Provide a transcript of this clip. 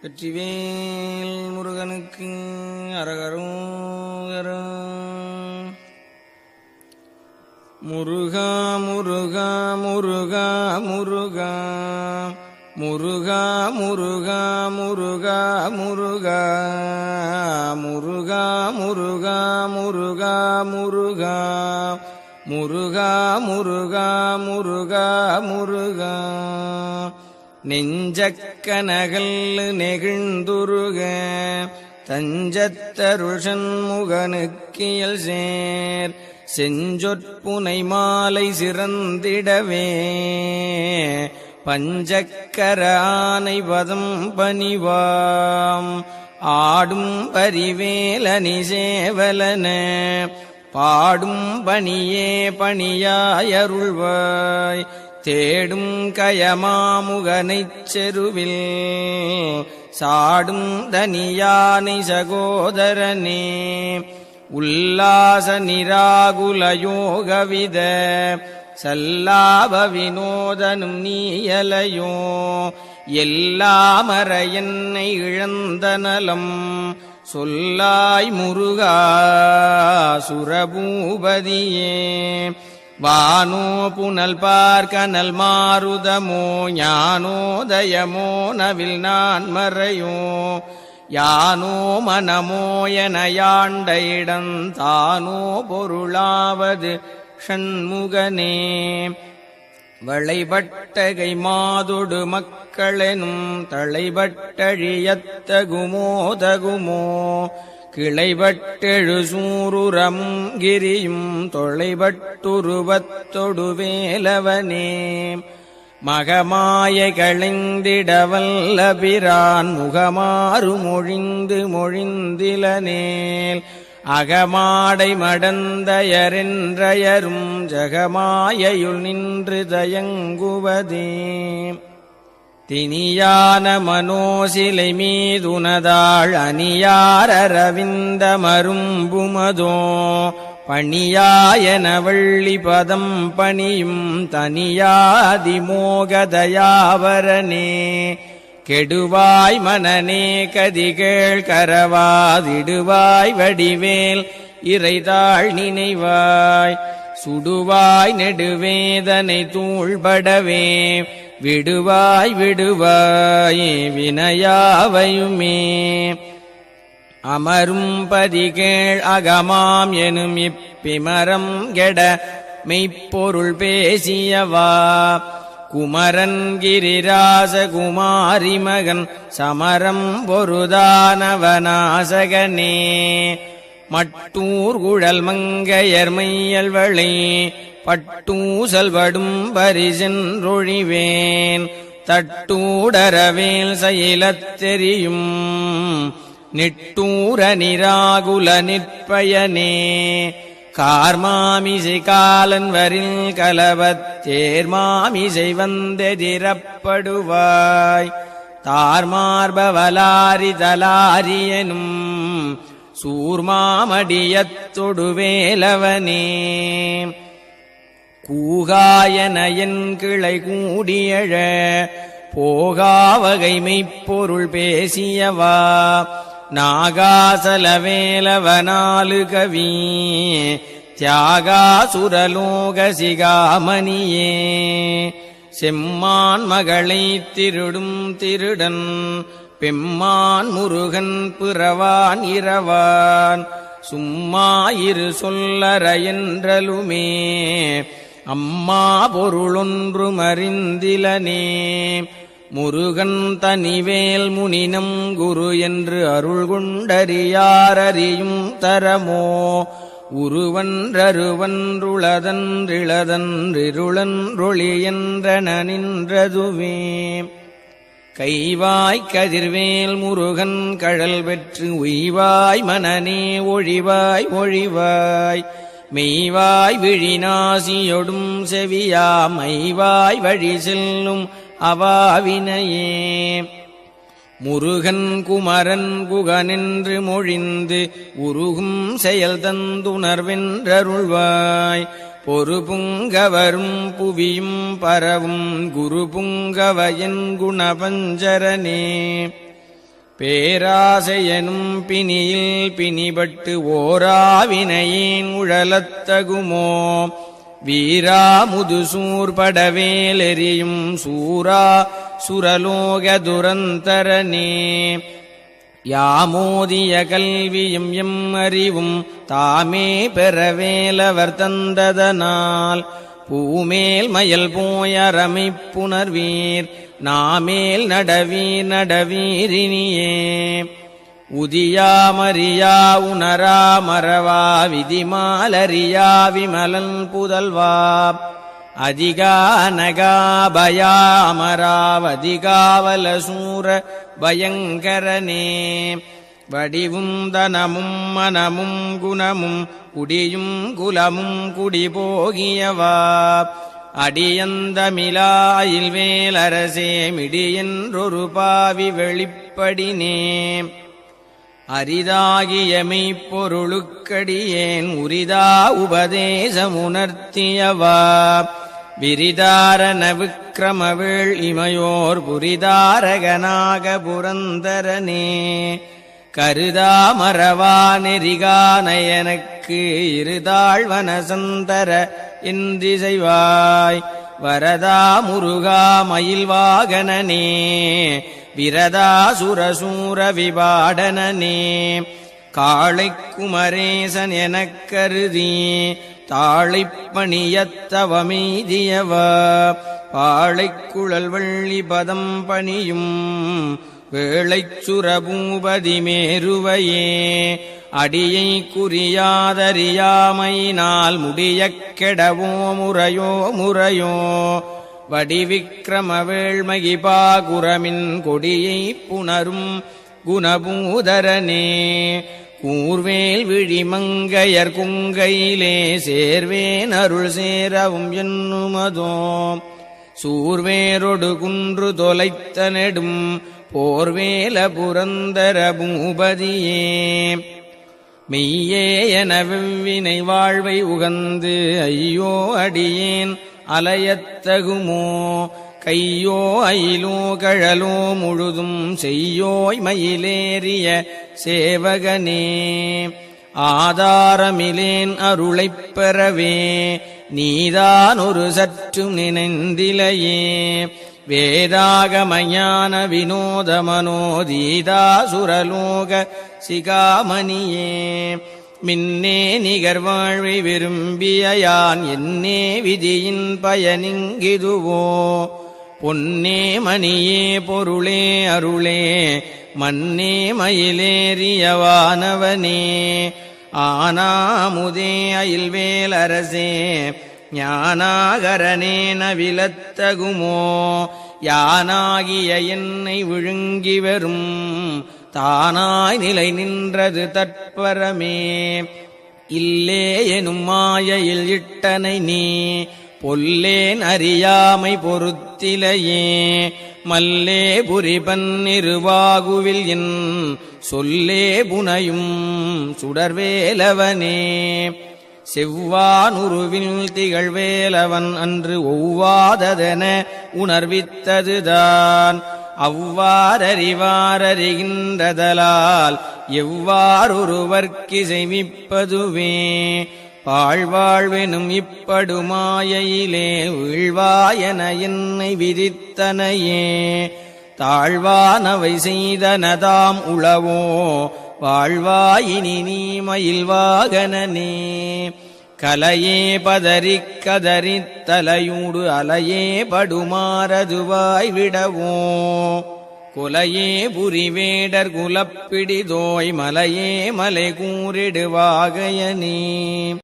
வெற்றிவேல் முருகனுக்கு அரகரோகரா. முருகா முருகா முருகா முருகா முருகா முருகா முருகா முருகா முருகா முருகா முருகா முருகா முருகா முருகா முருகா முருகா. நெஞ்சக்கனகல் நெகிழ்ந்துருக தஞ்சத்தருஷன் முகனுக்கியல் சேர் செஞ்சொற்புனை மாலை சிறந்திடவே பஞ்சக்கர ஆனை பதம் பணிவாம் ஆடும் பரிவேலனி சேவலன பாடும் பணியே பணியாயருள்வாய் தேடும் கயமாமுகனைச் செருவில் சாடும் தனியானை சகோதரனே உல்லாச நிராகுல யோகவித சல்லாப வினோதனும் நீயலையோ எல்லாமற என்னை இழந்த நலம் சொல்லாய் முருகா சுரபூபதியே. வானோ புனல் பார்க்கனல் மாருதமோ ஞானோதயமோ நவில் நான் மறையோ யானோ மனமோ என யாண்ட இடம் தானோ பொருளாவது ஷண்முகனே. வளைபட்டகை மாதொடு மக்களெனும் தளைபட்டழியத்தகுமோ தகுமோ கிளைபட்டெழு சூருரமும் கிரியும் தொலைபட்டுருவத்தொடு வேலவனே. மகமாய களைந்திடவல்ல பிரான் முகமாறு மொழிந்து மொழிந்திலனேல் அகமாடை மடந்தயரென்றயரும் ஜகமாயையுள் நின்று தயங்குவதே. தினியான மனோசிலை மீதுனதாள் அணியாரரவிந்த மரும்புமதோ பணியாயன வள்ளி பதம் பணியும் தனியாதிமோகதயாவரனே. கெடுவாய் மனநே கதிகேள் கரவாதிடுவாய் வடிவேல் இறைதாள் நினைவாய் சுடுவாய் நெடுவேதனை தூள்படவே விடுவாய் விடுவாய் வினையாவையுமே. அமரும் பதிகேள் அகமாம் எனும் இப்பிமரம் கெட மெய்ப்பொருள் பேசியவா குமரன் கிரிராச குமாரி மகன் சமரம் பொருதானவனாசகனே. மட்டூர் குழல் மங்கையர் மையல்வளை பட்டூசல்படும் பரிசென்றொழிவேன் தட்டூடரவேல் செயலத் தெரியும் நிட்டூர நிராகுல நிற்பயனே. கார்மாமிசை காலன் வரில் கலவத் தேர்மாமிசை வந்தெதிரப்படுவாய் தார்மார்பவலாரி தலாரியனும் சூர்மாமடியத்தொடு வேலவனே. கூகாயன என் கிளை கூடியழ போகாவகை மெய்ப்பொருள் பேசியவா நாகாசலவேலவனாலு கவி தியாகாசுரலோக சிகாமணியே. செம்மான் மகளை திருடும் திருடன் பெம்மான் முருகன் பிறவான் இரவான் சும்மாயிரு சொல்லற என்றலுமே அம்மா பொருளொன்று மறிந்திலனே. முருகன் தனிவேல் முனினம் குரு என்று அருள் கொண்டறியாரறியும் தரமோ உருவன்றருவன்றுளதன்றிளதன்றிருளன்றொளி என்றன நின்றதுவே. கைவாய் கதிர்வேல் முருகன் கழல் பெற்று உய்வாய் மனநே ஒழிவாய் ஒழிவாய் மெய்வாய் விழிநாசியொடும் செவியா மைவாய் வழி செல்லும் அவாவினையே. முருகன் குமரன் குகனென்று மொழிந்து உருகும் செயல் தந்துணர்வென்றருள்வாய் பொறுபுங்கவரும் புவியும் பரவும் குரு புங்கவயன் குணபஞ்சரனே. பேராசையனும் பிணியில் பிணிபட்டு ஓராவினையேன் உழலத்தகுமோ வீரா முதுசூர் படவேலெறியும் சூரா சுரலோக துரந்தரனே யாமோதிய கல்வியும் எம் அறிவும் தாமே பெறவேலவர் தந்ததனால் பூமேல் மயல் போயரமைப்புணர்வீர் நாமேல் நடவீர் நடவீரினியே உதியா மரியா உணரா மறவா விதிமாலரியா விமலன் புதல்வா அதிகா நகாபயா அமராவதிகாவல சூர பயங்கரனே வடிவும் தனமும் மனமும் குணமும் குடியும் குலமும் குடிபோகியவா அடியந்தமிலாயில் வேலரசே மிடியென்றொரு பாவி வெளிப்படினே அரிதாகிய மெய்ப்பொருளுக்கடியேன் உரிதா உபதேசமுணர்த்தியவா விரிதாரண விக்கிரமவேள் இமையோர் புரிதாரகனாக புரந்தரனே கருதா மறவா நெறிகா நயனக்கு இருதாழ்வனசந்தர இந்திசைவாய் வரதா முருகா மயில்வாகனனே விரதா சுரசூர விபாடனனே காளைக் குமரேசன் எனக் கருதி தாழைப்பணியத்தவமெய்தியவா பாளைக் குழல் வள்ளி பதம் பணியும் வேளைச் சுரபூபதி மேருவையே அடியை குறியாதறியாமையினால் முடியக் கெடவோ முறையோ முறையோ வடிவிக்கிரம வேள்மகிபாகுரமின் கொடியைப் புணரும் குணபூதரனே கூர்வேல் விழிமங்கையர் குங்கையிலே சேர்வேன் அருள் சேரவும் என்னுமதோ சூர்வேரொடு குன்று தொலைத்த நெடும் போர்வேல புரந்தர பூபதியே மெய்யே என வெவ்வினை வாழ்வை உகந்து ஐயோ அடியேன் அலையத்தகுமோ கையோ அயிலோ கழலோ முழுதும் செய்யோய் மயிலேறிய சேவகனே ஆதாரமிலேன் அருளைப் பெறவே நீதான் ஒரு சற்றும் நினைந்திலையே வேதாகமஞான வினோத மனோதீதா சுரலோக சிகாமணியே மின்னே நிகர்வாழ்வை விரும்பிய யான் என்னே விதியின் பயனிங்கிதுவோ பொன்னே மணியே பொருளே அருளே மன்னே மயிலேறியவானவனே ஆனாமுதே அயில்வேலரசே ஞானாகரனே நவிலத்தகுமோ யானாகிய என்னை விழுங்கி வரும் தானாய் நிலை நின்றது தற்பரமே இல்லே எனும் மாயையில் இட்டனை நீ பொல்லேன் அறியாமை பொறுத்திலையே மல்லே புரிபன்னிருவாகுவில் என் சொல்லே புனையும் சுடர்வேலவனே செவ்வானுருவில் திகழ்வேலவன் அன்று ஒவ்வாததென உணர்வித்ததுதான் அவ்வாறறிவாரறிகின்றதலால் எவ்வாறொருவர்க்கு செய்விப்பதுவே பாழ்வாழ்வெனும் இப்படுமாயையிலே வீழ்வாயன என்னை விதித்தனையே தாழ்வானவை செய்தனதாம் உளவோ வாழ்வாயினி நீ மயில்வாகனனே கலையே பதறிக் கதறித் தலையூடு அலையே படுமாறதுவாய் விடவோ குலையே புரிவேடர் குலப்பிடிதோய் மலையே மலை கூறிடுவாகையனே